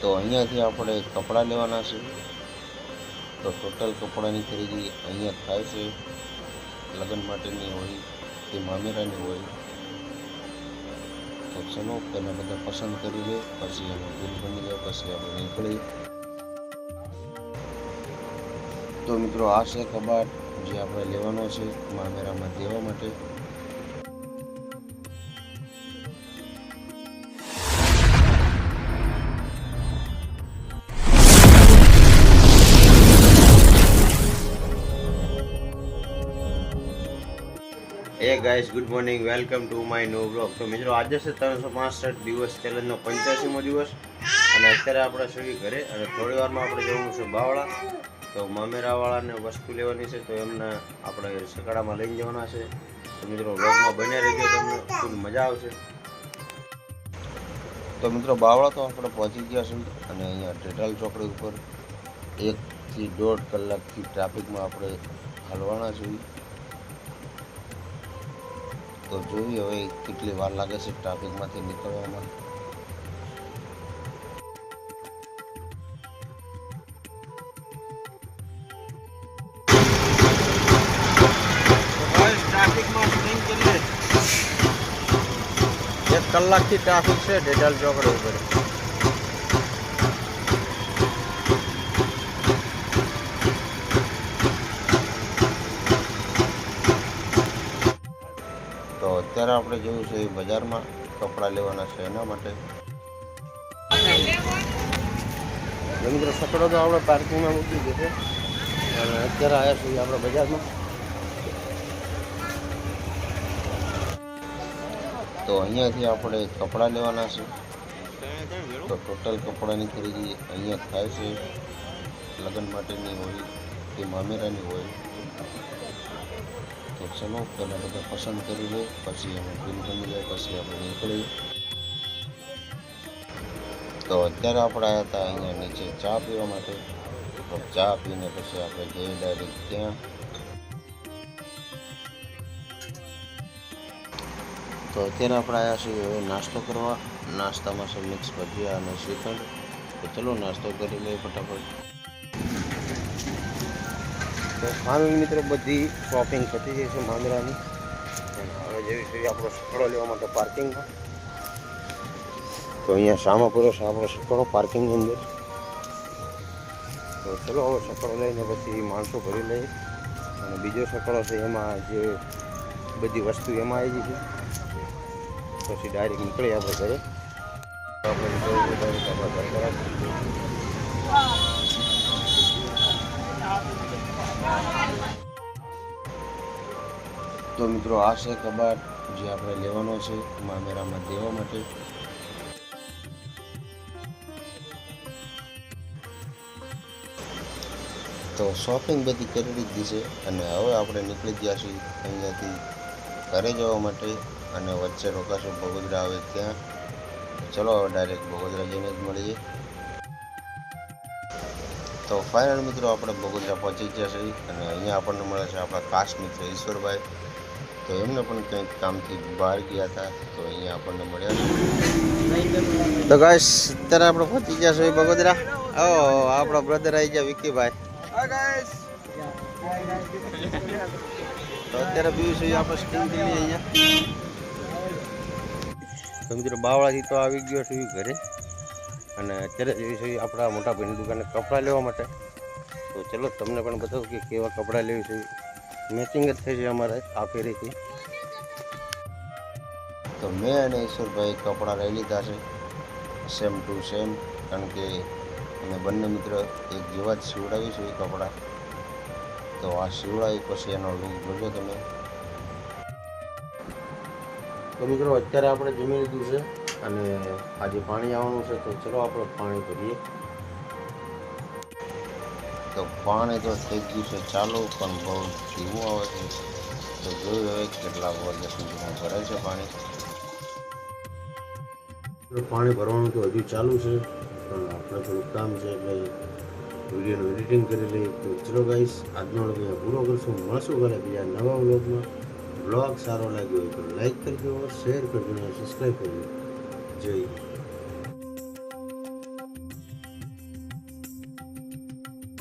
તો અહીંયાથી આપણે કપડાં લેવાના છે. તો ટોટલ કપડાની ખરીદી અહીંયા થાય છે. લગ્ન માટેની હોય કે મામેરાની હોય. તો ચલો પહેલાં બધા પસંદ કરી લે, પછી એનું બિલ બની જાય, પછી આપણે નીકળી. તો મિત્રો આ છે કબાટ જે આપણે લેવાનો છે મામેરામાં દેવા માટે. હે guys, good morning, welcome to my new blog. તો મિત્રો આજે છે 365 દિવસ ચેલેન્જનો 85મો દિવસ અને અત્યારે આપણે છીએ ઘરે અને થોડી વારમાં આપણે જવાનું છે બાવળા. તો મામેરાવાળાને વસ્તુ લેવાની છે, તો એમને આપણે સકડામાં લઈને જવાના છે. તો મિત્રો બ્લોગમાં બને રહેજો, તમને ખૂબ મજા આવશે. તો મિત્રો બાવળા તો આપણે પહોંચી ગયા છીએ અને અહીંયા ટેટાલ ચોકડી ઉપર 1 થી 1.5 કલાકથી ટ્રાફિકમાં આપણે હાલવાના છીએ. તો જોઈએ હવે કેટલી વાર લાગે છે ટ્રાફિકમાંથી નીકળવામાં. ટ્રાફિકમાં 1 કલાકથી ટ્રાફિક છે ટેટાલ ચોકડી ઉપર. તો અત્યારે આપણે જોયું છે બજારમાં કપડાં લેવાના છે એના માટે. મિત્રો સકડો તો આપણે પાર્કિંગમાં મૂકી દીધો અને અત્યારે આવ્યા છીએ આપણે બજારમાં. તો અહીંયાથી આપણે કપડાં લેવાના છે. તો ટોટલ કપડાની ખરીદી અહીંયા થાય છે. લગ્ન માટેની હોય કે મામેરાની હોય. તો ચલો પહેલાં બધા પસંદ કરી લે, પછી એનું બિલ બની જાય, પછી આપણે નીકળી. તો અત્યારે આપણે આવ્યા હતા અહીંયા નીચે ચા પીવા માટે. તો ચા પીને પછી આપણે જઈએ ડાયરેક્ટ ત્યાં. તો અત્યારે આપણે આવ્યા છીએ હવે નાસ્તો કરવા. નાસ્તામાં છે મિક્સ ભજીયા અને શ્રીખંડ. તો ચલો નાસ્તો કરી લઈએ ફટાફટ. તો ફાઇનલી મિત્રો બધી શોપિંગ થતી જાય છે મામેરાની. હવે જેવી છે આપણો સકડો લેવા માટે પાર્કિંગમાં. તો અહીંયા સામા પૂરો છે આપણો સકડો પાર્કિંગની અંદર. તો ચલો હવે સકડો લઈને પછી માણસો ભરી લઈએ અને બીજો સકડો છે એમાં જે બધી વસ્તુ એમાં આવી છે. પછી ડાયરેક્ટ નીકળી આપણે ઘરે. આપણે ડાયરેક્ટ આપણા ઘર તરફ. તો મિત્રો આ છે કબાટ જે આપણે લેવાનો છે મામેરામાં દેવા માટે. તો શોપિંગ બધી કરી લીધી છે અને હવે આપણે નીકળી ગયા છીએ અહીંયાથી ઘરે જવા માટે અને વચ્ચે રોકાશું બગોદરા આવે ત્યાં. ચલો હવે ડાયરેક્ટ બગોદરા જઈને જ મળીએ. તો ફાઇનલ મિત્રો આપણે બગોદરા પહોંચી ગયા છીએ અને અહીંયા આપણને મળે છે આપણા ખાસ મિત્ર ઈશ્વરભાઈ. તો એમને પણ કંઈક કામથી બહાર ગયા હતા, તો અહીંયા આપણને મળ્યા છે. તો ગાઈસ અત્યારે આપણે પહોંચી ગયા છીએ બગોદરા. આપણા બ્રધર આવી ગયા વિકીભાઈ. તો અત્યારે બીજું છે આપણે સ્ટીમ થી અહીંયા. તો મિત્રો બાવળાથી તો આવી ગયો છું ઘરે અને અત્યારે જેવી છે આપણા મોટા ભાઈની દુકાને કપડાં લેવા માટે. તો ચલો તમને પણ બતાવું કે કેવા કપડાં લેવી છે. મેચિંગ જ થઈ છે અમારે આ ફેરીથી. તો મેં અને ઈશ્વરભાઈ કપડાં લઈ લીધા છે સેમ ટુ સેમ, કારણ કે અમે બંને મિત્ર એક જેવા જ સીવડાવીશું એ કપડાં. તો આ સીવડાવી પછી એનો લુક જોજો તમે. તો મિત્રો અત્યારે આપણે જમી લીધું છે અને આજે પાણી આવવાનું છે. તો ચલો આપણે પાણી ભરીએ. તો પાણી તો થઈ ગયું છે ચાલુ, પણ બહુ ધીમું આવે છે. તો જોયું હવે કેટલા વાગ્યા સુધીમાં ભરાય છે પાણી. પાણી ભરવાનું તો હજુ ચાલુ છે, પણ આપણે થોડું કામ છે એટલે વિડીયોનું એડિટિંગ કરી લઈએ. તો ચલો ગાઈસ, આજનો વ્લોગ પૂરો કરશું. મળશું ઘરે બીજા નવા વ્લોગમાં. વ્લોગ સારો લાગ્યો હોય તો લાઈક કરજો, શેર કરજો અને સબસ્ક્રાઈબ કરજો. જય